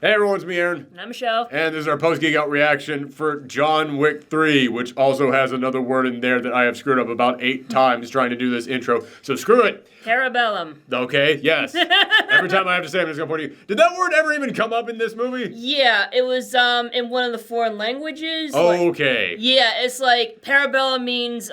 Hey everyone, it's me, Aaron. And I'm Michelle. And this is our post-Geekout reaction for John Wick 3, which also has another word in there that I have screwed up about 8 times trying to do this intro. So screw it. Parabellum. Okay, yes. Every time I have to say it, I'm just going to point at you. Did that word ever even come up in this movie? Yeah, it was in one of the foreign languages. Okay. It's like Parabellum means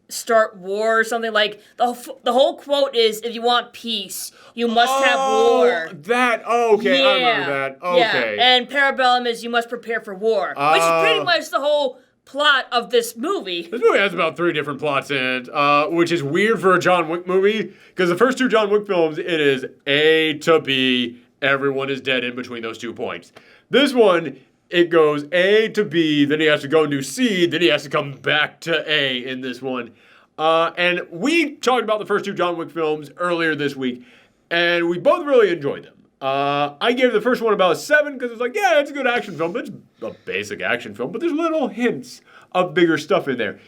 start war or something. Like the whole quote is, if you want peace, you must have war. Okay, yeah. I remember that. Okay. Yeah, and Parabellum is you must prepare for war, which is pretty much the whole plot of this movie. This movie has about 3 different plots in it, which is weird for a John Wick movie, because the first 2 John Wick films, it is A to B, everyone is dead in between those 2 points. This one, it goes A to B, then he has to go and do C, then he has to come back to A in this one. And we talked about the first 2 John Wick films earlier this week, and we both really enjoyed them. I gave the first one about a 7 because it's like, yeah, it's a good action film, but it's a basic action film, but there's little hints of bigger stuff in there.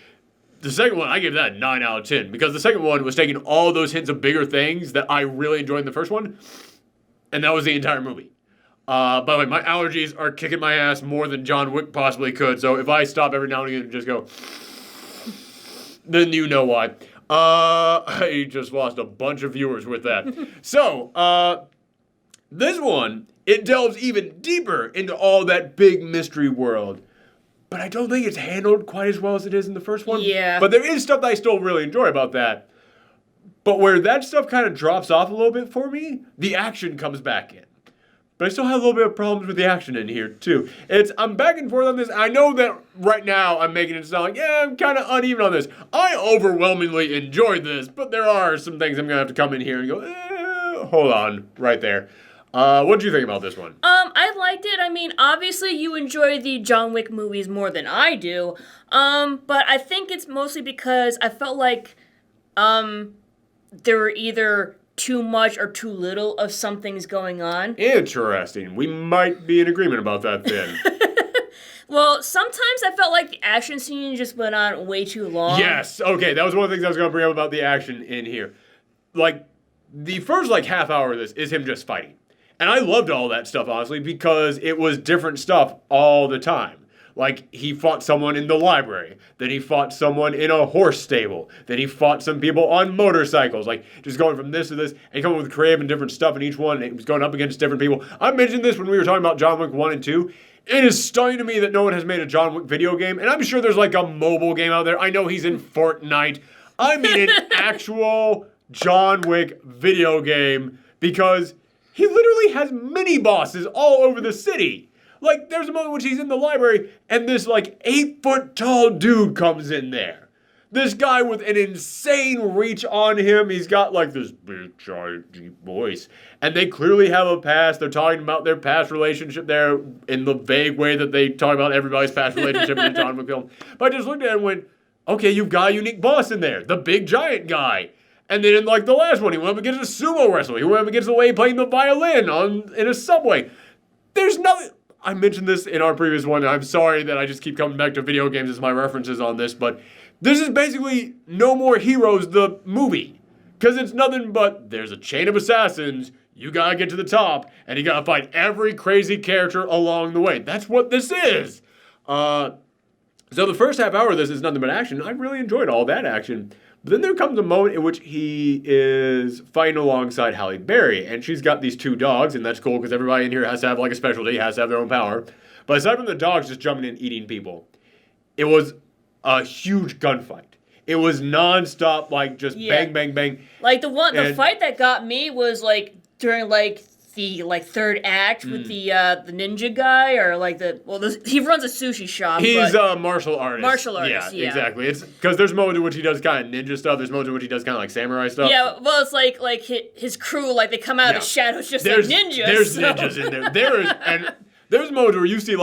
The second one, I gave that a 9 out of 10 because the second one was taking all those hints of bigger things that I really enjoyed in the first one, and that was the entire movie. By the way, my allergies are kicking my ass more than John Wick possibly could, so if I stop every now and again and just go, then you know why. I just lost a bunch of viewers with that. So, this one, it delves even deeper into all that big mystery world. But I don't think it's handled quite as well as it is in the first one. Yeah. But there is stuff that I still really enjoy about that. But where that stuff kind of drops off a little bit for me, the action comes back in. But I still have a little bit of problems with the action in here, too. I'm back and forth on this. I know that right now I'm making it sound like, yeah, I'm kind of uneven on this. I overwhelmingly enjoyed this, but there are some things I'm going to have to come in here and go, hold on, right there. What did you think about this one? I liked it. I mean, obviously you enjoy the John Wick movies more than I do. But I think it's mostly because I felt like, there were either too much or too little of something's going on. Interesting. We might be in agreement about that then. Well, sometimes I felt like the action scene just went on way too long. Yes. Okay, that was one of the things I was going to bring up about the action in here. Like, the first, half hour of this is him just fighting. And I loved all that stuff, honestly, because it was different stuff all the time. Like, he fought someone in the library. Then he fought someone in a horse stable. Then he fought some people on motorcycles. Like, just going from this to this, and coming with creative and different stuff in each one, and it was going up against different people. I mentioned this when we were talking about John Wick 1 and 2. It is stunning to me that no one has made a John Wick video game, and I'm sure there's, a mobile game out there. I know he's in Fortnite. I mean an actual John Wick video game, because he literally has mini-bosses all over the city. Like, there's a moment in which he's in the library, and this, 8-foot-tall dude comes in there. This guy with an insane reach on him. He's got, this big, giant, deep voice. And they clearly have a past. They're talking about their past relationship there in the vague way that they talk about everybody's past relationship in the John Wick film. But I just looked at it and went, okay, you've got a unique boss in there. The big, giant guy. And then in, the last one, he went up against a sumo wrestler. He went up against the way playing the violin in a subway. There's nothing... I mentioned this in our previous one, and I'm sorry that I just keep coming back to video games as my references on this, but this is basically No More Heroes, the movie. Because it's nothing but, there's a chain of assassins, you gotta get to the top, and you gotta fight every crazy character along the way. That's what this is. So the first half hour of this is nothing but action. I really enjoyed all that action. But then there comes a moment in which he is fighting alongside Halle Berry, and she's got these 2 dogs, and that's cool because everybody in here has to have a specialty, has to have their own power. But aside from the dogs just jumping in and eating people, it was a huge gunfight. It was nonstop, bang, bang, bang. The fight that got me was during the third act with the ninja guy, or he runs a sushi shop. He's a martial artist. Martial artist, yeah. Exactly. It's because there's moments in which he does kind of ninja stuff. There's moments in which he does kind of samurai stuff. Yeah, well, it's his crew, they come out of the shadows just like ninjas. There's ninjas in there. There's moments where you see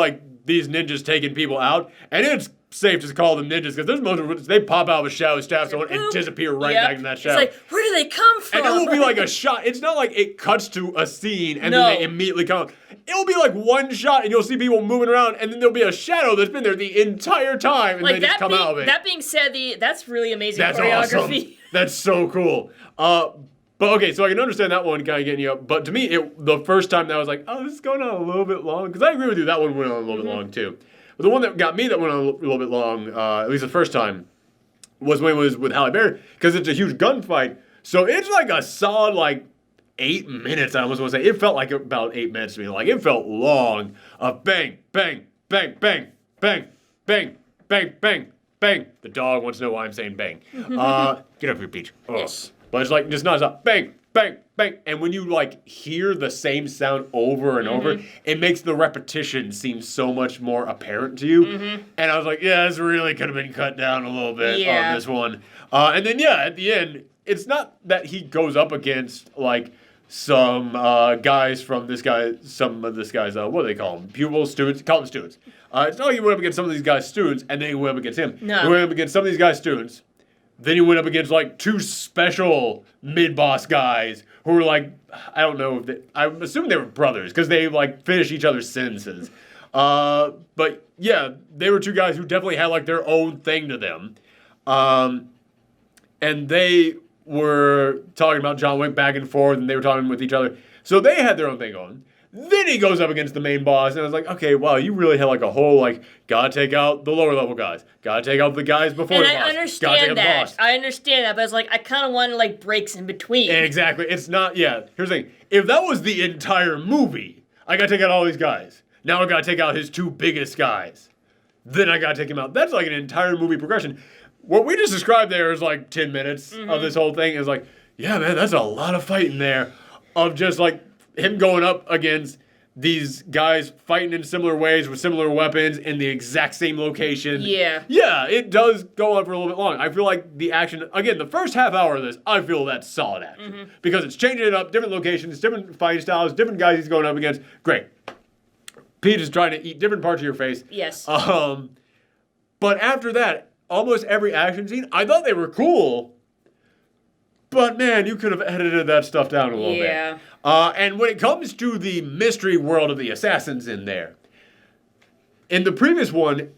these ninjas taking people out, and it's safe to call them ninjas because there's moments where they pop out of a shadow, stab someone, and disappear right back in that shadow. It's where do they come from? And it will be a shot. It's not it cuts to a scene and then they immediately come. It'll be one shot and you'll see people moving around, and then there'll be a shadow that's been there the entire time, and they just come out of it. That being said, that's really amazing that's choreography. Awesome. That's so cool. But But okay, so I can understand that one kind of getting you up. But to me, the first time that I was like, oh, this is going on a little bit long. Because I agree with you, that one went on a little bit long too. But the one that got me that went on a little bit long, at least the first time, was when it was with Halle Berry. Because it's a huge gunfight. So it's like a solid, like, 8 minutes, I almost want to say. It felt like about 8 minutes to me. Like, it felt long. Bang, bang, bang, bang, bang, bang, bang, bang, bang. The dog wants to know why I'm saying bang. Get up here, Peach. Yes. But it's like, just nonstop. Bang, bang, bang. And when you, like, hear the same sound over and over, it makes the repetition seem so much more apparent to you. And I was like, yeah, this really could have been cut down a little bit on this one. And then, yeah, at the end, it's not that he goes up against, like, some guys from this guy, some of this guy's, what do they call them? Pupils, students? Call them students. It's not like he went up against some of these guys' students, and then he went up against him. No. He went up against some of these guys' students. Then he went up against, like, 2 special mid-boss guys who were, like, I don't know, I'm assuming they were brothers, because they, like, finished each other's sentences. But, yeah, they were 2 guys who definitely had, like, their own thing to them. And they were talking about John Wick back and forth, and they were talking with each other. So they had their own thing going. Then he goes up against the main boss, and I was like, okay, wow, you really had like a whole, like, gotta take out the lower level guys. Gotta take out the guys before the boss. And I understand that. I understand that, but it's like, I kind of wanted, like, breaks in between. Exactly. It's not, yeah. Here's the thing. If that was the entire movie, I gotta take out all these guys. Now I gotta take out his 2 biggest guys. Then I gotta take him out. That's like an entire movie progression. What we just described there is like 10 minutes of this whole thing. Is like, yeah, man, that's a lot of fighting there. Of just like him going up against these guys fighting in similar ways with similar weapons in the exact same location. Yeah. Yeah, it does go on for a little bit long. I feel like the action, again, the first half hour of this, I feel that's solid action. Because it's changing it up, different locations, different fighting styles, different guys he's going up against. Great. Pete is trying to eat different parts of your face. Yes. But after that, almost every action scene, I thought they were cool. But man, you could have edited that stuff down a little bit. And when it comes to the mystery world of the assassins in there, in the previous one, in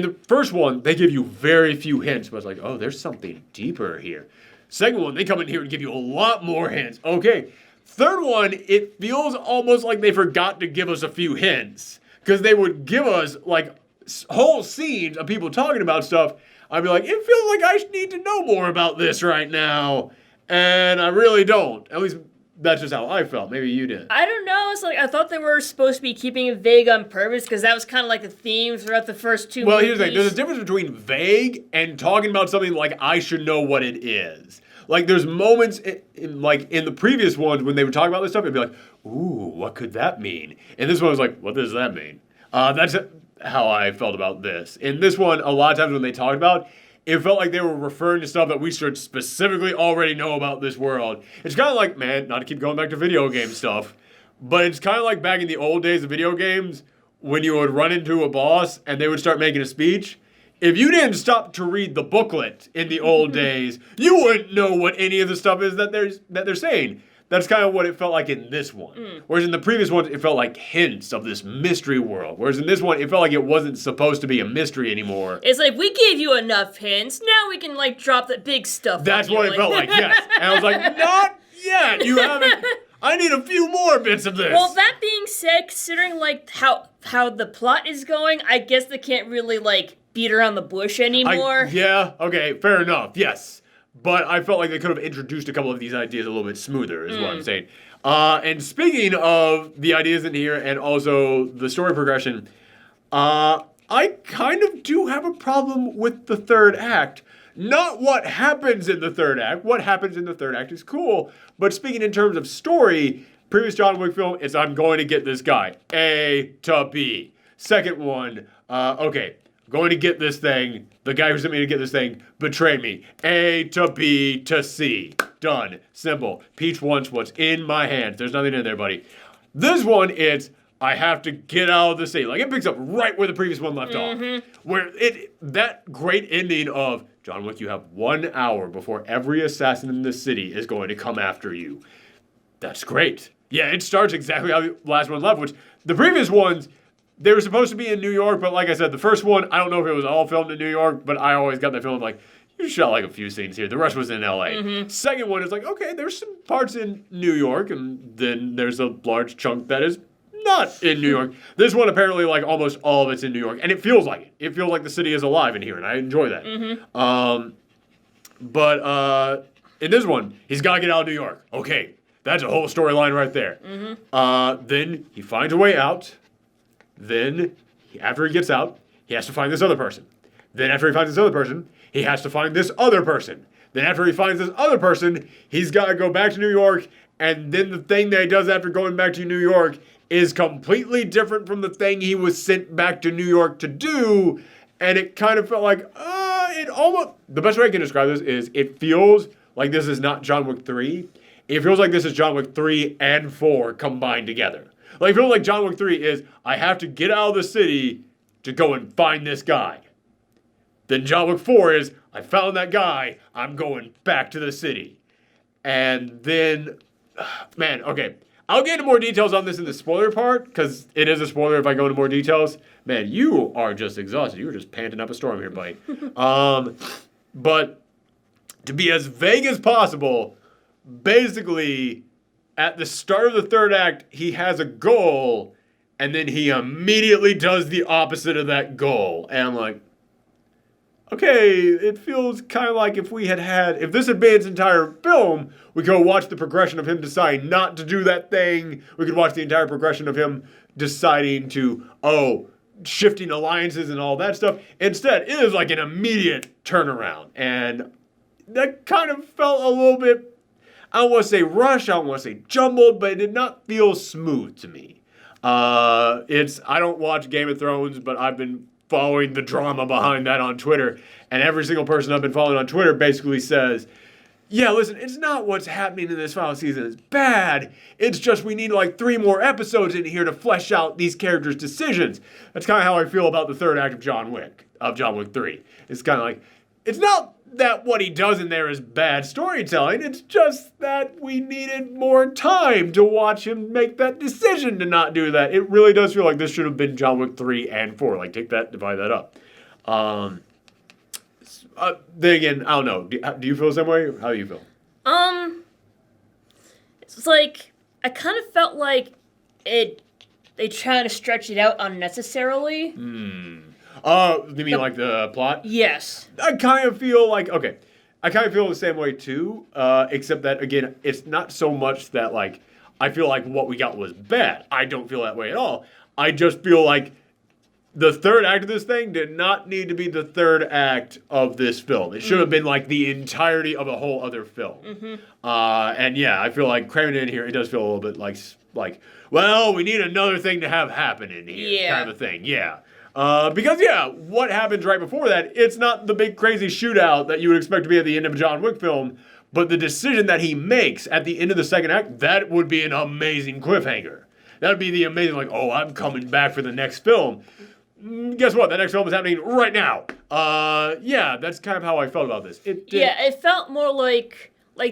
the first one, they give you very few hints. But it's like, oh, there's something deeper here. Second one, they come in here and give you a lot more hints. Okay. Third one, it feels almost like they forgot to give us a few hints. Because they would give us, like, whole scenes of people talking about stuff. I'd be like, it feels like I need to know more about this right now. And I really don't. At least that's just how I felt. Maybe you did. I don't know. It's like, I thought they were supposed to be keeping it vague on purpose, because that was kind of like the theme throughout the first 2 movies. Well, here's the thing. There's a difference between vague and talking about something like I should know what it is. Like, there's moments, in the previous ones, when they would talk about this stuff, it'd be like, ooh, what could that mean? And this one was like, what does that mean? That's how I felt about this. In this one, a lot of times when they talked about, it felt like they were referring to stuff that we should specifically already know about this world. It's kind of like, man, not to keep going back to video game stuff, but it's kind of like back in the old days of video games, when you would run into a boss and they would start making a speech. If you didn't stop to read the booklet in the old days, you wouldn't know what any of the stuff is that they're saying. That's kind of what it felt like in this one. Whereas in the previous ones, it felt like hints of this mystery world. Whereas in this one, it felt like it wasn't supposed to be a mystery anymore. It's like, we gave you enough hints. Now we can, like, drop the big stuff. That's what it felt like, yes. And I was like, not yet. You haven't. I need a few more bits of this. Well, that being said, considering, like, how the plot is going, I guess they can't really, like, beat around the bush anymore. Yeah, okay, fair enough, yes. But I felt like they could have introduced a couple of these ideas a little bit smoother, is what I'm saying. And speaking of the ideas in here and also the story progression, I kind of do have a problem with the third act. Not what happens in the third act. What happens in the third act is cool. But speaking in terms of story, previous John Wick film is I'm going to get this guy. A to B. Second one, okay, going to get this thing. The guy who sent me to get this thing betrayed me. A to B to C. Done. Simple. Peach wants what's in my hands. There's nothing in there, buddy. This one, it's I have to get out of the city. Like, it picks up right where the previous one left off. Where that great ending of, John Wick, you have 1 hour before every assassin in the city is going to come after you. That's great. Yeah, it starts exactly how the last one left, which the previous ones, they were supposed to be in New York, but like I said, the first one, I don't know if it was all filmed in New York, but I always got that feeling like, you shot like a few scenes here. The rest was in L.A. Second one is like, okay, there's some parts in New York, and then there's a large chunk that is not in New York. This one apparently like almost all of it's in New York, and it feels like it. It feels like the city is alive in here, and I enjoy that. But in this one, he's got to get out of New York. Okay, that's a whole storyline right there. Then he finds a way out. Then, after he gets out, he has to find this other person. Then after he finds this other person, he has to find this other person. Then after he finds this other person, he's got to go back to New York, and then the thing that he does after going back to New York is completely different from the thing he was sent back to New York to do, and it kind of felt like, it almost, the best way I can describe this is it feels like this is not John Wick 3. It feels like this is John Wick 3 and 4 combined together. Like, it feels like John Wick 3 is, I have to get out of the city to go and find this guy. Then John Wick 4 is, I found that guy, I'm going back to the city. And then, man, okay. I'll get into more details on this in the spoiler part, because it is a spoiler if I go into more details. Man, you are just exhausted. You were just panting up a storm here, buddy. But to be as vague as possible, basically, at the start of the third act, he has a goal, and then he immediately does the opposite of that goal. And I'm like, okay, it feels kind of like if this had been its entire film, we could watch the progression of him deciding not to do that thing. We could watch the entire progression of him deciding to, shifting alliances and all that stuff. Instead, it is like an immediate turnaround. And that kind of felt a little bit, I don't want to say rushed, I don't want to say jumbled, but it did not feel smooth to me. I don't watch Game of Thrones, but I've been following the drama behind that on Twitter, and every single person I've been following on Twitter basically says, yeah, listen, it's not what's happening in this final season is bad, it's just we need like 3 more episodes in here to flesh out these characters' decisions. That's kind of how I feel about the third act of John Wick 3. It's kind of like, it's not that what he does in there is bad storytelling, it's just that we needed more time to watch him make that decision to not do that. It really does feel like this should have been John Wick 3 and 4. Like, take that, divide that up. Then again, I don't know. Do you feel the same way? How do you feel? It's like, I kind of felt like they tried to stretch it out unnecessarily. You mean like the plot? Yes. I kind of feel like, okay, I kind of feel the same way too, except that, again, it's not so much that, like, I feel like what we got was bad. I don't feel that way at all. I just feel like the third act of this thing did not need to be the third act of this film. It should have been, like, the entirety of a whole other film. And, yeah, I feel like cramming it in here, it does feel a little bit like, well, we need another thing to have happen in here, kind of a thing, yeah. Because, yeah, what happens right before that, it's not the big crazy shootout that you would expect to be at the end of a John Wick film, but the decision that he makes at the end of the second act, that would be an amazing cliffhanger. That would be the amazing, like, oh, I'm coming back for the next film. Guess what? The next film is happening right now. Yeah, that's kind of how I felt about this. It felt more like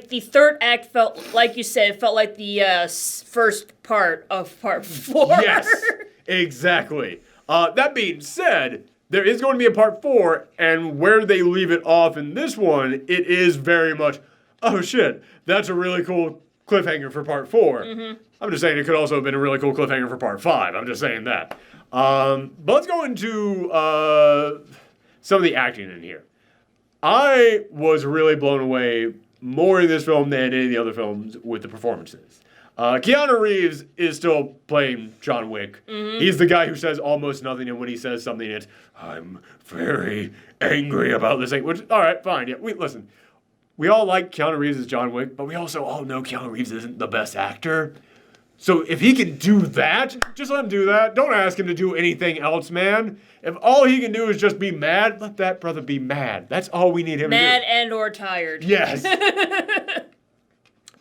the third act felt, like you said, it felt like the first part of part 4. Yes, exactly. That being said, there is going to be a part 4, and where they leave it off in this one, it is very much, oh shit, that's a really cool cliffhanger for part 4. I'm just saying it could also have been a really cool cliffhanger for part 5. I'm just saying that. But let's go into some of the acting in here. I was really blown away more in this film than any of the other films with the performances. Keanu Reeves is still playing John Wick. He's the guy who says almost nothing, and when he says something, it's, I'm very angry about this thing. Which, all right, fine. Yeah, listen, we all like Keanu Reeves as John Wick, but we also all know Keanu Reeves isn't the best actor. So if he can do that, just let him do that. Don't ask him to do anything else, man. If all he can do is just be mad, let that brother be mad. That's all we need him to do. Mad and or tired. Yes.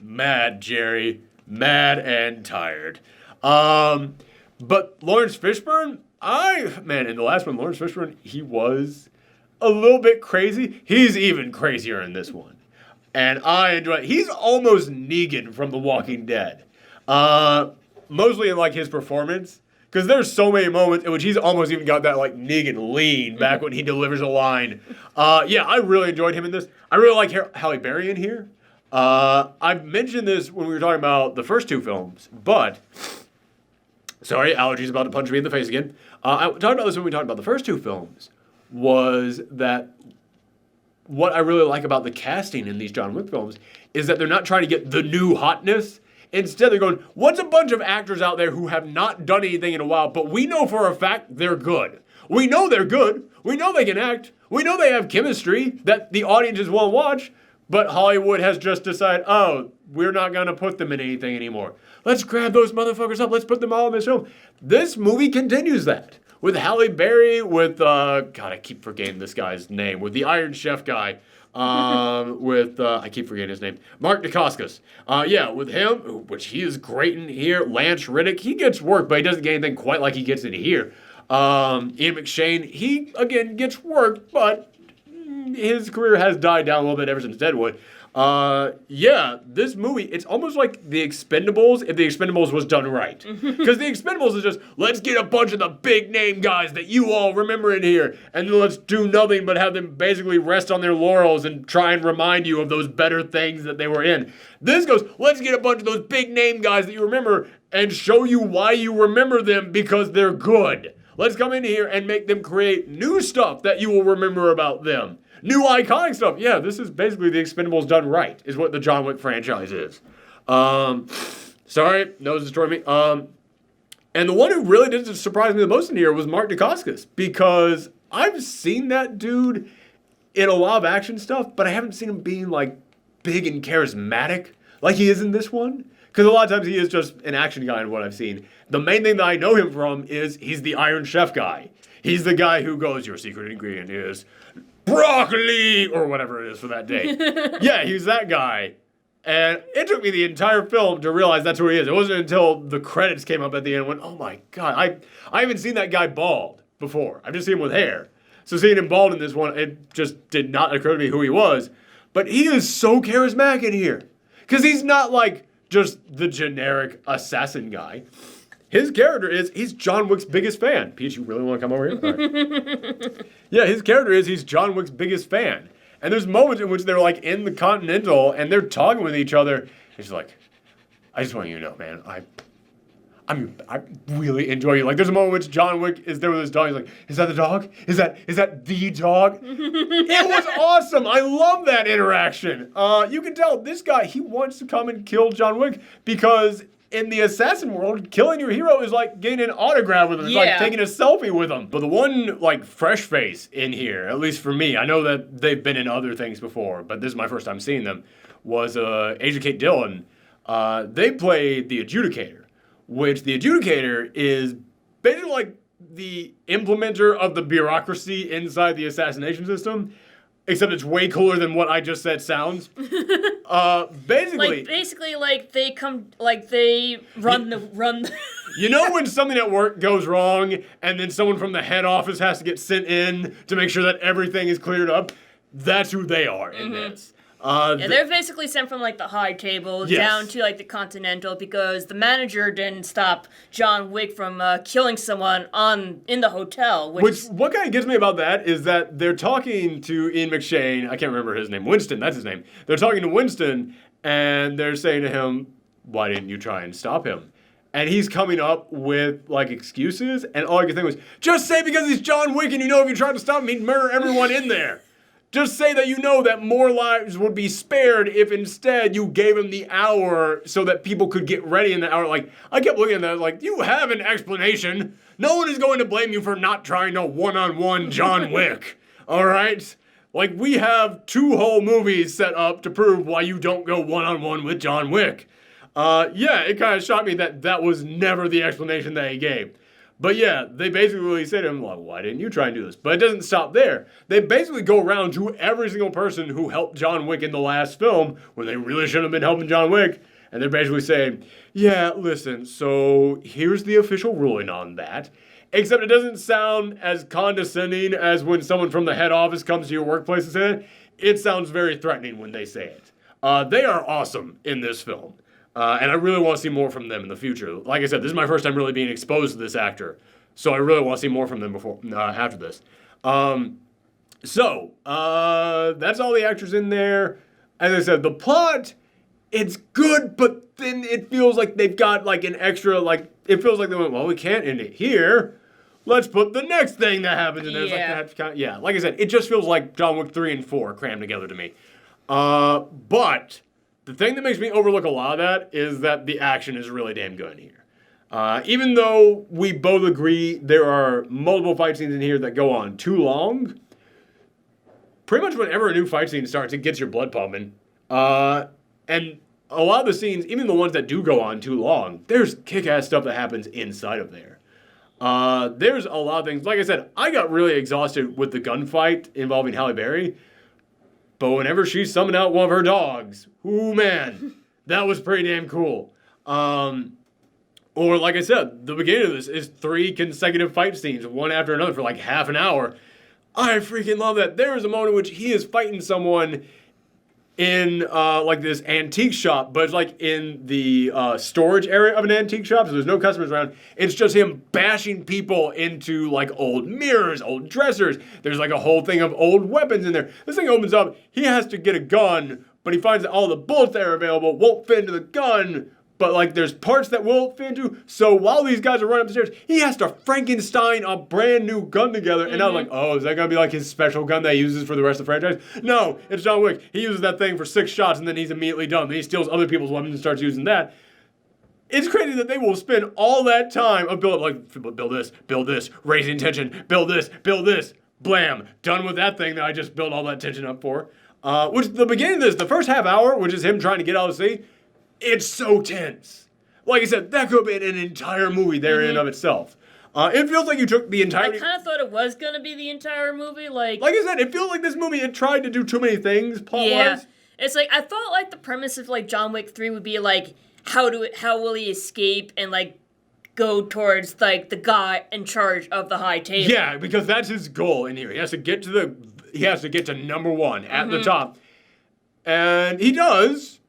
Mad, Jerry. Mad and tired. But Lawrence Fishburne, in the last one, Lawrence Fishburne, he was a little bit crazy. He's even crazier in this one. And I enjoy it. He's almost Negan from The Walking Dead. Mostly in, like, his performance. Because there's so many moments in which he's almost even got that like Negan lean back when he delivers a line. Yeah, I really enjoyed him in this. I really like Halle Berry in here. I've mentioned this when we were talking about the first two films, but sorry, allergies about to punch me in the face again. I talked about this when we talked about the first two films. Was that what I really like about the casting in these John Wick films is that they're not trying to get the new hotness. Instead, they're going, what's a bunch of actors out there who have not done anything in a while, but we know for a fact they're good. We know they're good. We know they can act. We know they have chemistry that the audiences will watch, but Hollywood has just decided, oh, we're not going to put them in anything anymore. Let's grab those motherfuckers up. Let's put them all in this film. This movie continues that. With Halle Berry, with, God, I keep forgetting this guy's name, with the Iron Chef guy, with, I keep forgetting his name, Mark Dacascos. Yeah, with him, which he is great in here, Lance Reddick, he gets work, but he doesn't get anything quite like he gets in here. Ian McShane, he, again, gets work, but his career has died down a little bit ever since Deadwood. Yeah, this movie, it's almost like The Expendables if The Expendables was done right. Because The Expendables is just, let's get a bunch of the big name guys that you all remember in here, and then let's do nothing but have them basically rest on their laurels and try and remind you of those better things that they were in. This goes, let's get a bunch of those big name guys that you remember and show you why you remember them because they're good. Let's come in here and make them create new stuff that you will remember about them. New iconic stuff. Yeah, this is basically The Expendables done right, is what the John Wick franchise is. Sorry, nose destroyed me. And the one who really did surprise me the most in here was Mark Dacascos, because I've seen that dude in a lot of action stuff, but I haven't seen him being like big and charismatic like he is in this one. Because a lot of times he is just an action guy in what I've seen. The main thing that I know him from is he's the Iron Chef guy. He's the guy who goes, your secret ingredient is broccoli, or whatever it is for that day. Yeah, he's that guy. And it took me the entire film to realize that's who he is. It wasn't until the credits came up at the end and went, oh my God, I haven't seen that guy bald before. I've just seen him with hair. So seeing him bald in this one, it just did not occur to me who he was. But he is so charismatic in here. Because he's not like just the generic assassin guy. His character is, he's John Wick's biggest fan. Peach, you really want to come over here? Right. Yeah, his character is, he's John Wick's biggest fan. And there's moments in which they're like in the Continental and they're talking with each other. He's like, I just want you to know, man, I really enjoy you. Like, there's a moment in which John Wick is there with his dog. He's like, is that the dog? Is that the dog? It was awesome. I love that interaction. You can tell this guy, he wants to come and kill John Wick because in the assassin world, killing your hero is like getting an autograph with him. It's like taking a selfie with him. But the one, like, fresh face in here, at least for me, I know that they've been in other things before, but this is my first time seeing them, was Asia Kate Dillon. They played the Adjudicator, which the Adjudicator is basically like the implementer of the bureaucracy inside the assassination system. Except it's way cooler than what I just said sounds. Basically, they run the. You know when something at work goes wrong, and then someone from the head office has to get sent in to make sure that everything is cleared up? That's who they are in this. They're basically sent from like the high table down to like the Continental because the manager didn't stop John Wick from killing someone in the hotel. Which what kind of gets me about that is that they're talking to Ian McShane. I can't remember his name. Winston, that's his name. They're talking to Winston and they're saying to him, "Why didn't you try and stop him?" And he's coming up with like excuses, and all I could think was, "Just say because he's John Wick, and you know if you tried to stop him, he'd murder everyone in there." Just say that you know that more lives would be spared if instead you gave him the hour so that people could get ready in the hour. Like, I kept looking at that like, you have an explanation. No one is going to blame you for not trying to one-on-one John Wick. All right? Like, we have 2 whole movies set up to prove why you don't go one-on-one with John Wick. Yeah, it kind of shocked me that that was never the explanation that he gave. But yeah, they basically say to him, well, why didn't you try and do this? But it doesn't stop there. They basically go around to every single person who helped John Wick in the last film, when they really shouldn't have been helping John Wick. And they're basically saying, yeah, listen, so here's the official ruling on that. Except it doesn't sound as condescending as when someone from the head office comes to your workplace and says it. It sounds very threatening when they say it. They are awesome in this film. And I really want to see more from them in the future. Like I said, this is my first time really being exposed to this actor. So I really want to see more from them after this. That's all the actors in there. As I said, the plot, it's good, but then it feels like they've got like an extra, like, it feels like they went, well, we can't end it here. Let's put the next thing that happens in there. Yeah. Like I said, it just feels like John Wick 3 and 4 crammed together to me. But the thing that makes me overlook a lot of that is that the action is really damn good here. Even though we both agree there are multiple fight scenes in here that go on too long, pretty much whenever a new fight scene starts, it gets your blood pumping. And a lot of the scenes, even the ones that do go on too long, there's kick-ass stuff that happens inside of there. There's a lot of things. Like I said, I got really exhausted with the gunfight involving Halle Berry. But whenever she summoned out one of her dogs, ooh man, that was pretty damn cool. Or like I said, the beginning of this is 3 consecutive fight scenes, one after another for like half an hour. I freaking love that. There is a moment in which he is fighting someone in like this antique shop, but it's like in the storage area of an antique shop, so there's no customers around. It's just him bashing people into like old mirrors, old dressers. There's like a whole thing of old weapons in there. This thing opens up, he has to get a gun, but he finds that all the bullets that are available won't fit into the gun, but like there's parts that won't fit into. So while these guys are running up the stairs, he has to Frankenstein a brand new gun together. And I was like, oh, is that gonna be like his special gun that he uses for the rest of the franchise? No, it's John Wick. He uses that thing for 6 shots and then he's immediately done. Then he steals other people's weapons and starts using that. It's crazy that they will spend all that time of build this, raising tension, build this, blam, done with that thing that I just built all that tension up for. Which the beginning of this, the first half hour, which is him trying to get out of the sea, it's so tense. Like I said, that could have been an entire movie there in and of itself. It feels like you took the entire... I kind of thought it was going to be the entire movie. Like I said, it feels like this movie, it tried to do too many things plot-wise. Yeah. It's like, I thought like the premise of like John Wick 3 would be like, how will he escape and like go towards like the guy in charge of the high table. Yeah, because that's his goal in here. He has to get to number 1 at the top. And he does.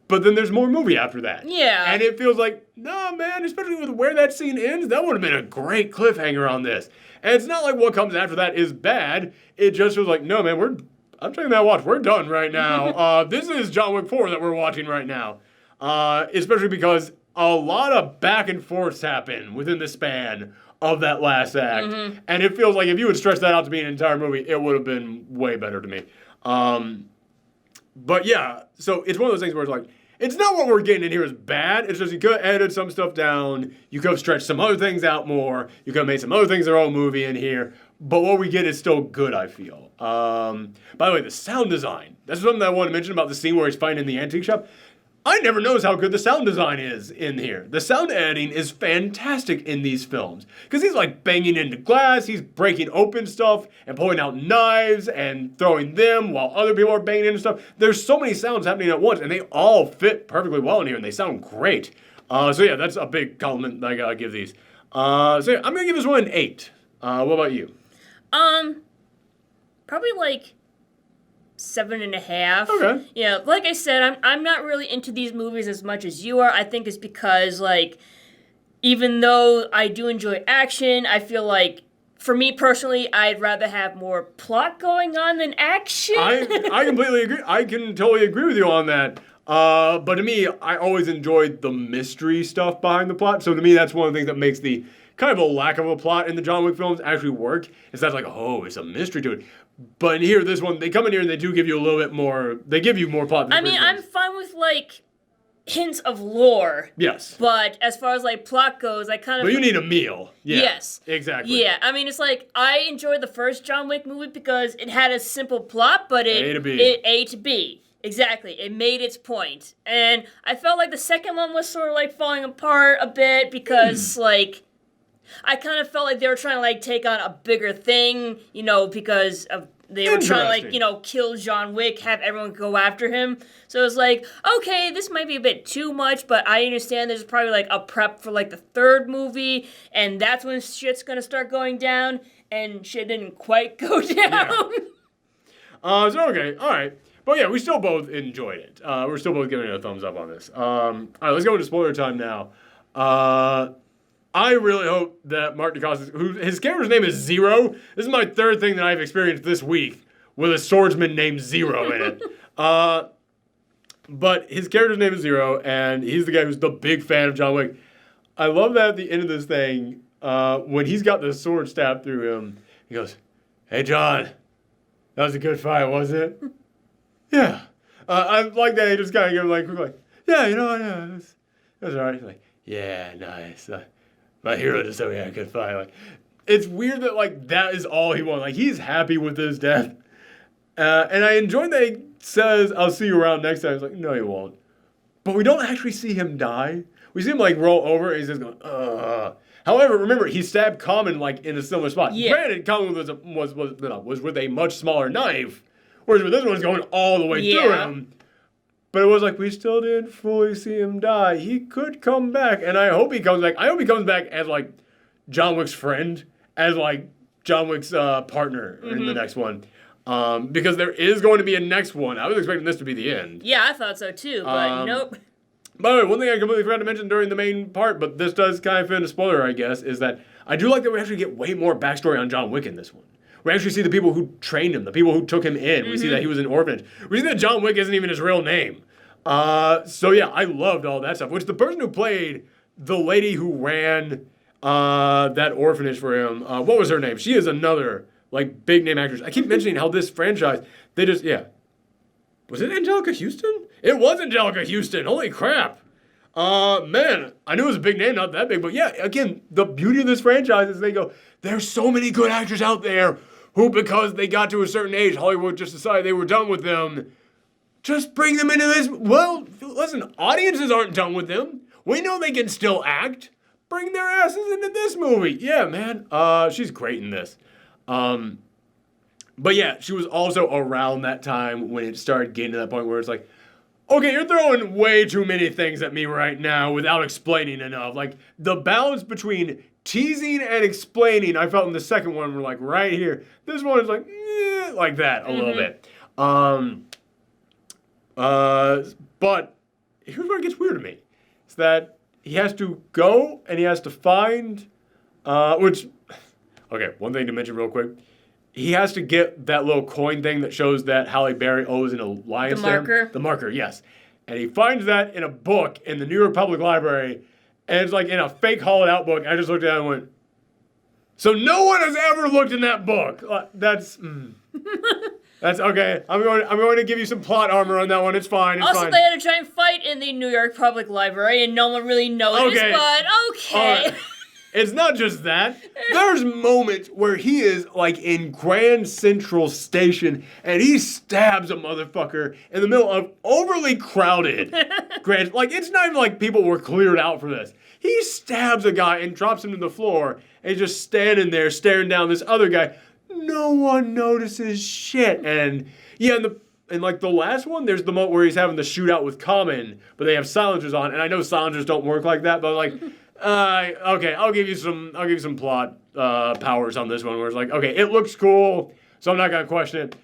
But then there's more movie after that. Yeah. And it feels like, no, man, especially with where that scene ends, that would have been a great cliffhanger on this. And it's not like what comes after that is bad. It just feels like, no, man, I'm taking that watch. We're done right now. This is John Wick 4 that we're watching right now. Especially because a lot of back and forths happen within the span of that last act. And it feels like if you would stretch that out to be an entire movie, it would have been way better to me. But yeah, so it's one of those things where it's like, it's not what we're getting in here is bad. It's just you could have edited some stuff down. You could have stretched some other things out more. You could have made some other things their own movie in here. But what we get is still good, I feel. By the way, the sound design. That's something that I want to mention about the scene where he's fighting in the antique shop. I never noticed how good the sound design is in here. The sound editing is fantastic in these films. Because he's like banging into glass, he's breaking open stuff and pulling out knives and throwing them while other people are banging into stuff. There's so many sounds happening at once and they all fit perfectly well in here and they sound great. So yeah, that's a big compliment that I gotta give these. So yeah, I'm gonna give this one an 8. What about you? Probably like 7.5. Okay. Yeah, like I said, I'm not really into these movies as much as you are. I think it's because, like, even though I do enjoy action, I feel like, for me personally, I'd rather have more plot going on than action. I completely agree. I can totally agree with you on that. But to me, I always enjoyed the mystery stuff behind the plot. So to me, that's one of the things that makes the kind of a lack of a plot in the John Wick films actually work. It's not like, oh, it's a mystery to it. But here, this one, they come in here and they do give you a little bit more, they give you more plot. I'm fine with, like, hints of lore. Yes. But as far as, like, plot goes, I kind of... But you need a meal. Yeah, yes. Exactly. Yeah, I mean, it's like, I enjoyed the first John Wick movie because it had a simple plot, but A to B. Exactly. It made its point. And I felt like the second one was sort of, like, falling apart a bit because, like... I kind of felt like they were trying to, like, take on a bigger thing, you know, because of they were trying to, like, you know, kill John Wick, have everyone go after him. So it was like, okay, this might be a bit too much, but I understand there's probably, like, a prep for, like, the third movie, and that's when shit's gonna start going down, and shit didn't quite go down. Yeah. Okay, all right. But yeah, we still both enjoyed it. We're still both giving it a thumbs up on this. All right, let's go into spoiler time now. I really hope that Mark Dacascos, his character's name is Zero. This is my third thing that I've experienced this week with a swordsman named Zero in it. But his character's name is Zero, and he's the guy who's the big fan of John Wick. I love that at the end of this thing, when he's got the sword stabbed through him, he goes, "Hey, John, that was a good fight, wasn't it?" Yeah. I like that he just kind of gives like, yeah, you know, yeah, it was all right. He's like, yeah, nice. My hero just told me I could fight. Like, it's weird that, like, that is all he wants. Like, he's happy with his death. And I enjoy that he says, "I'll see you around next time." He's like, "No, you won't." But we don't actually see him die. We see him, like, roll over, and he's just going, ugh. However, remember, he stabbed Common, like, in a similar spot. Yeah. Granted, Common was with a much smaller knife, whereas with this one's going all the way through him. But it was like, we still didn't fully see him die. He could come back, and I hope he comes back. I hope he comes back as, like, John Wick's friend, as, like, John Wick's partner in the next one. Because there is going to be a next one. I was expecting this to be the end. Yeah, I thought so too, but nope. By the way, one thing I completely forgot to mention during the main part, but this does kind of fit in a spoiler, I guess, is that I do like that we actually get way more backstory on John Wick in this one. We actually see the people who trained him, the people who took him in. We see that he was an orphanage. We see that John Wick isn't even his real name. So yeah, I loved all that stuff. Which the person who played the lady who ran that orphanage for him, what was her name? She is another, like, big name actress. I keep mentioning how this franchise, they just, yeah. Was it Angelica Houston? It was Angelica Houston. Holy crap. Man, I knew it was a big name, not that big. But yeah, again, the beauty of this franchise is they go, there's so many good actors out there who, because they got to a certain age, Hollywood just decided they were done with them. Just bring them into this. Well, listen, audiences aren't done with them. We know they can still act. Bring their asses into this movie. Yeah, man. She's great in this. But yeah, she was also around that time when it started getting to that point where it's like, okay, you're throwing way too many things at me right now without explaining enough. Like, the balance between teasing and explaining, I felt in the second one, were like right here. This one is like, like that a little bit. But here's where it gets weird to me. It's that he has to go and he has to find, okay, one thing to mention real quick. He has to get that little coin thing that shows that Halle Berry owes an alliance to him. The marker? The marker, yes. And he finds that in a book in the New York Public Library, and it's like in a fake hollowed-out book. I just looked at it and went, so no one has ever looked in that book. That's okay. I'm going to give you some plot armor on that one. It's fine. It's fine. They had a giant fight in the New York Public Library, and no one really noticed, but okay. It's not just that. There's moments where he is, like, in Grand Central Station, and he stabs a motherfucker in the middle of overly crowded Grand. Like, it's not even like people were cleared out for this. He stabs a guy and drops him to the floor, and he's just standing there staring down this other guy. No one notices shit. And, yeah, in like the last one, there's the moment where he's having the shootout with Common, but they have silencers on, and I know silencers don't work like that, but, like... okay, I'll give you some plot powers on this one where it's like, okay, it looks cool, so I'm not gonna question it.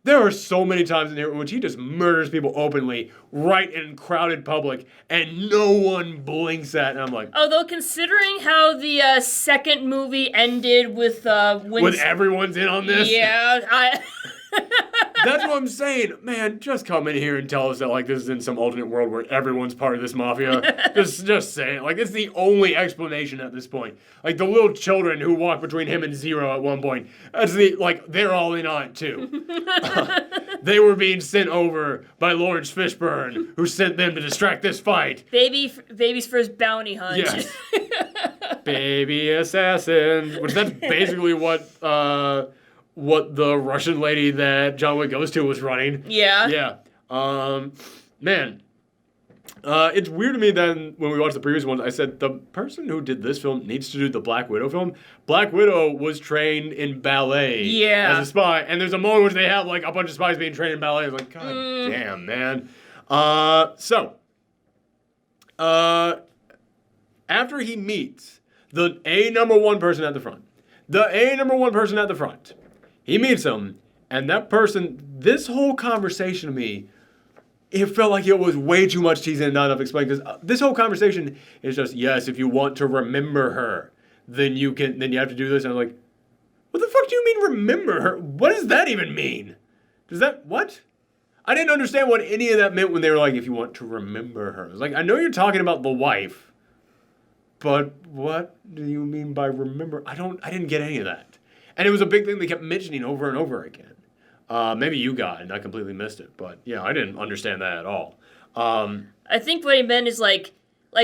There are so many times in here in which he just murders people openly, right in crowded public, and no one blinks at, and I'm like... Although considering how the second movie ended with everyone's in on this? Yeah, That's what I'm saying. Man, just come in here and tell us that, like, this is in some alternate world where everyone's part of this mafia. just say it. Like, it's the only explanation at this point. Like, the little children who walk between him and Zero at one point, they're all in on it, too. They were being sent over by Lawrence Fishburne, who sent them to distract this fight. Baby's first bounty hunt. Yes. Baby assassins. Which that's basically what the Russian lady that John Wick goes to was running. Yeah. Yeah. Man. It's weird to me then when we watched the previous ones, I said the person who did this film needs to do the Black Widow film. Black Widow was trained in ballet as a spy, and there's a moment where they have like a bunch of spies being trained in ballet. It's like, God damn, man. After he meets the number one person at the front, he meets him, And that person, this whole conversation to me, it felt like it was way too much teasing and not enough explaining. Because this whole conversation is just, yes, if you want to remember her, then you have to do this. And I'm like, what the fuck do you mean remember her? What does that even mean? What? I didn't understand what any of that meant when they were like, if you want to remember her. It's like, I know you're talking about the wife, but what do you mean by remember? I didn't get any of that. And it was a big thing they kept mentioning over and over again. Maybe you got it and I completely missed it, but yeah, I didn't understand that at all. I think what he meant is like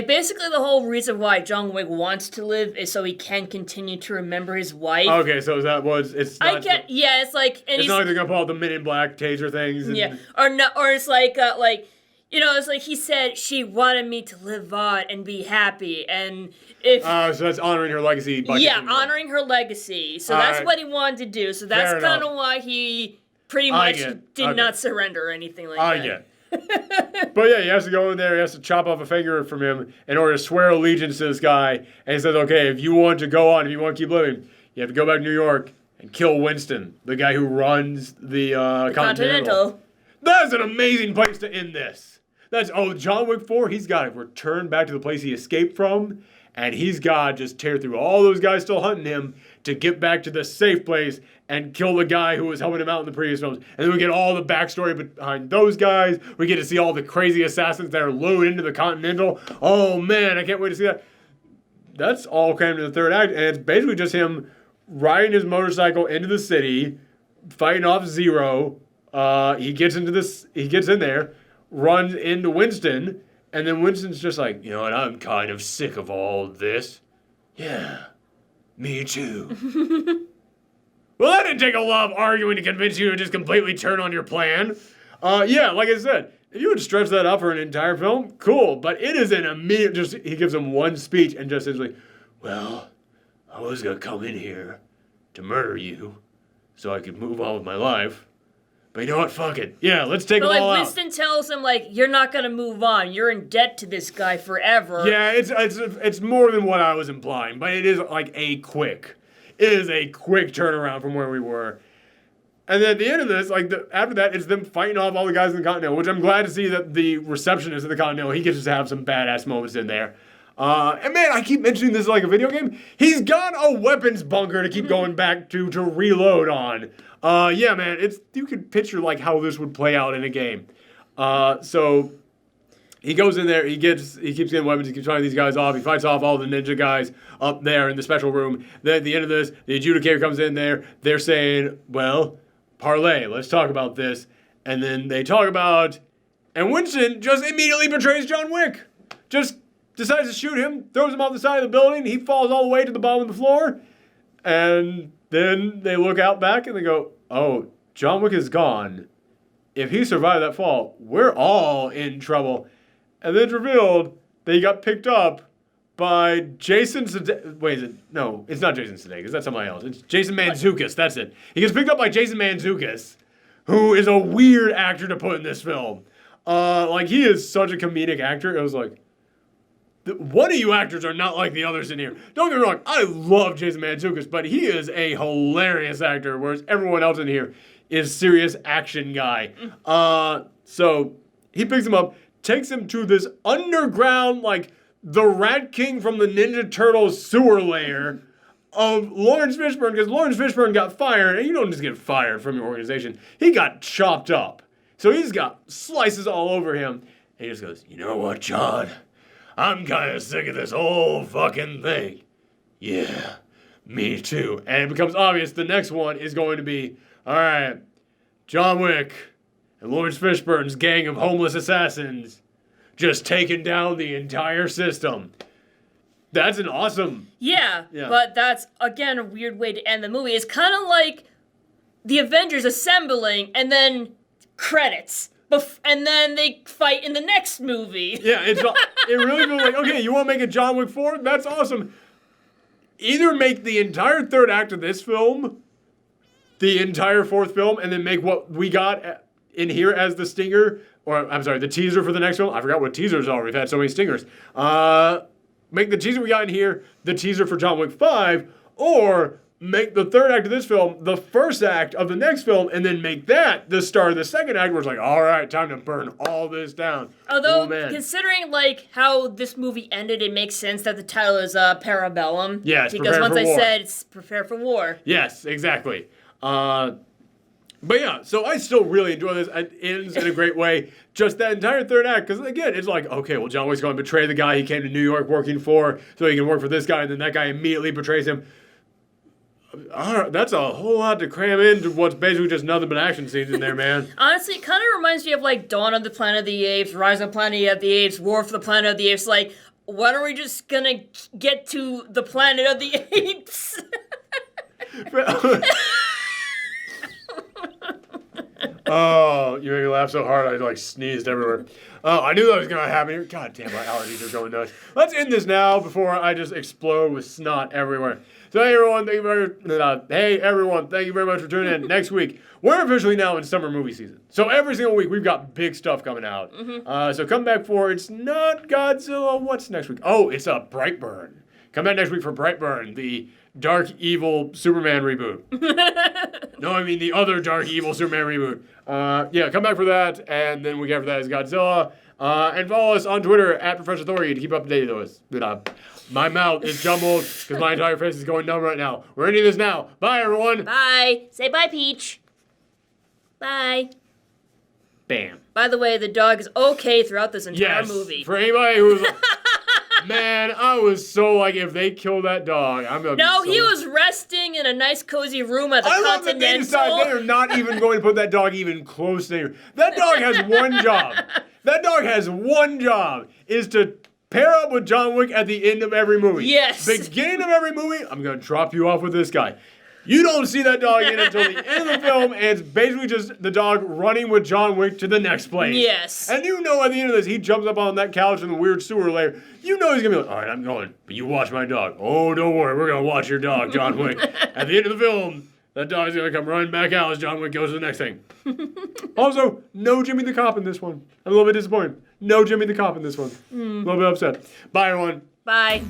basically the whole reason why John Wick wants to live is so he can continue to remember his wife. Okay, so it's not... it's like... And it's not like they're gonna pull out the Men in Black taser things. Yeah, or it's like, it's like he said she wanted me to live on and be happy, and if... so that's honoring her legacy. Honoring her legacy. So that's what he wanted to do. So that's kind of why he pretty much did not surrender or anything like that. I get But yeah, he has to go in there, he has to chop off a finger from him in order to swear allegiance to this guy. And he says, okay, if you want to go on, if you want to keep living, you have to go back to New York and kill Winston, the guy who runs the Continental. That's an amazing place to end this. John Wick 4, he's got to return back to the place he escaped from, and he's got to just tear through all those guys still hunting him to get back to the safe place and kill the guy who was helping him out in the previous films. And then we get all the backstory behind those guys. We get to see all the crazy assassins that are lured into the Continental. Oh, man, I can't wait to see that. That's all crammed in the third act, and it's basically just him riding his motorcycle into the city, fighting off Zero. He gets in there, runs into Winston, and then Winston's just like, you know what, I'm kind of sick of all this. Yeah, me too. Well, that didn't take a lot of arguing to convince you to just completely turn on your plan. Yeah, like I said, if you would stretch that out for an entire film, cool. But it is an immediate, he gives him one speech and just is like, well, I was going to come in here to murder you so I could move on with my life. But you know what? Fuck it. Yeah, let's take them all out. Winston tells him, you're not going to move on. You're in debt to this guy forever. Yeah, it's more than what I was implying, but it is It is a quick turnaround from where we were. And then at the end of this, after that, it's them fighting off all the guys in the Continental, which I'm glad to see that the receptionist of the Continental, he gets to have some badass moments in there. And man, I keep mentioning this like a video game. He's got a weapons bunker to keep going back to reload on. Yeah, man, you could picture how this would play out in a game. So he goes in there, he keeps getting weapons, he keeps fighting these guys off, he fights off all the ninja guys up there in the special room. Then at the end of this, the Adjudicator comes in there, they're saying, well, parlay, let's talk about this. And then they talk about, and Winston just immediately betrays John Wick. Just decides to shoot him, throws him off the side of the building, he falls all the way to the bottom of the floor, and then they look out back and they go, oh, John Wick is gone. If he survived that fall, we're all in trouble. And then it's revealed that he got picked up by Jason Sudeikis. Wait, no, it's not Jason Sudeikis. That's somebody else. It's Jason Mantzoukas. That's it. He gets picked up by Jason Mantzoukas, who is a weird actor to put in this film. He is such a comedic actor. It was like, one of you actors are not like the others in here. Don't get me wrong. I love Jason Mantzoukas, but he is a hilarious actor, whereas everyone else in here is serious action guy. So he picks him up, takes him to this underground, the Rat King from the Ninja Turtles sewer lair of Lawrence Fishburne, because Lawrence Fishburne got fired, and you don't just get fired from your organization. He got chopped up. So he's got slices all over him. And he just goes, you know what, John? I'm kind of sick of this whole fucking thing. Yeah, me too. And it becomes obvious the next one is going to be, all right, John Wick and Lawrence Fishburne's gang of homeless assassins just taking down the entire system. That's an awesome... Yeah, but that's, again, a weird way to end the movie. It's kind of like the Avengers assembling and then credits. And then they fight in the next movie. Yeah, it really feels like, okay, you want to make a John Wick 4? That's awesome. Either make the entire third act of this film the entire fourth film, and then make what we got in here as the stinger, or I'm sorry, the teaser for the next film. I forgot what teasers are. We've had so many stingers. Make the teaser we got in here the teaser for John Wick 5, or make the third act of this film the first act of the next film, and then make that the start of the second act, where it's like, all right, time to burn all this down. Although, considering like how this movie ended, it makes sense that the title is Parabellum. Yes, because once I said it's prepare for war. Yes, exactly. But yeah, so I still really enjoy this. It ends in a great way. Just that entire third act, because again, it's like, okay, well, John Wick's going to betray the guy he came to New York working for, so he can work for this guy, and then that guy immediately betrays him. That's a whole lot to cram into what's basically just nothing but action scenes in there, man. Honestly, it kind of reminds me of like Dawn of the Planet of the Apes, Rise of the Planet of the Apes, War for the Planet of the Apes. Like, when are we just gonna get to the Planet of the Apes? Oh, you made me laugh so hard I like sneezed everywhere. Oh, I knew that was gonna happen here. God damn, my allergies are going nuts. Let's end this now before I just explode with snot everywhere. So hey everyone, thank you very much for tuning in. Next week, we're officially now in summer movie season. So every single week we've got big stuff coming out. So come back for, it's not Godzilla. What's next week? Oh, it's a Brightburn. Come back next week for Brightburn, the dark evil Superman reboot. No, I mean the other dark evil Superman reboot. Yeah, come back for that, and then week after that is Godzilla. And follow us on Twitter at Professor Authority to keep up to date with us. My mouth is jumbled because my entire face is going numb right now. We're ending this now. Bye, everyone. Bye. Say bye, Peach. Bye. Bam. By the way, the dog is okay throughout this entire movie. For anybody who's man, I was so like, if they kill that dog, I'm gonna. No, he was resting in a nice cozy room at the Continental. Love that they decided they are not even going to put that dog even close to here. That dog has one job. That dog has one job, is to pair up with John Wick at the end of every movie. Yes. Beginning of every movie, I'm gonna drop you off with this guy. You don't see that dog again until the end of the film, and it's basically just the dog running with John Wick to the next place. Yes. And you know at the end of this, he jumps up on that couch in the weird sewer layer. You know he's going to be like, all right, I'm going, but you watch my dog. Oh, don't worry, we're going to watch your dog, John Wick. At the end of the film, that dog's going to come running back out as John Wick goes to the next thing. Also, no Jimmy the Cop in this one. I'm a little bit disappointed. No Jimmy the Cop in this one. A little bit upset. Bye, everyone. Bye.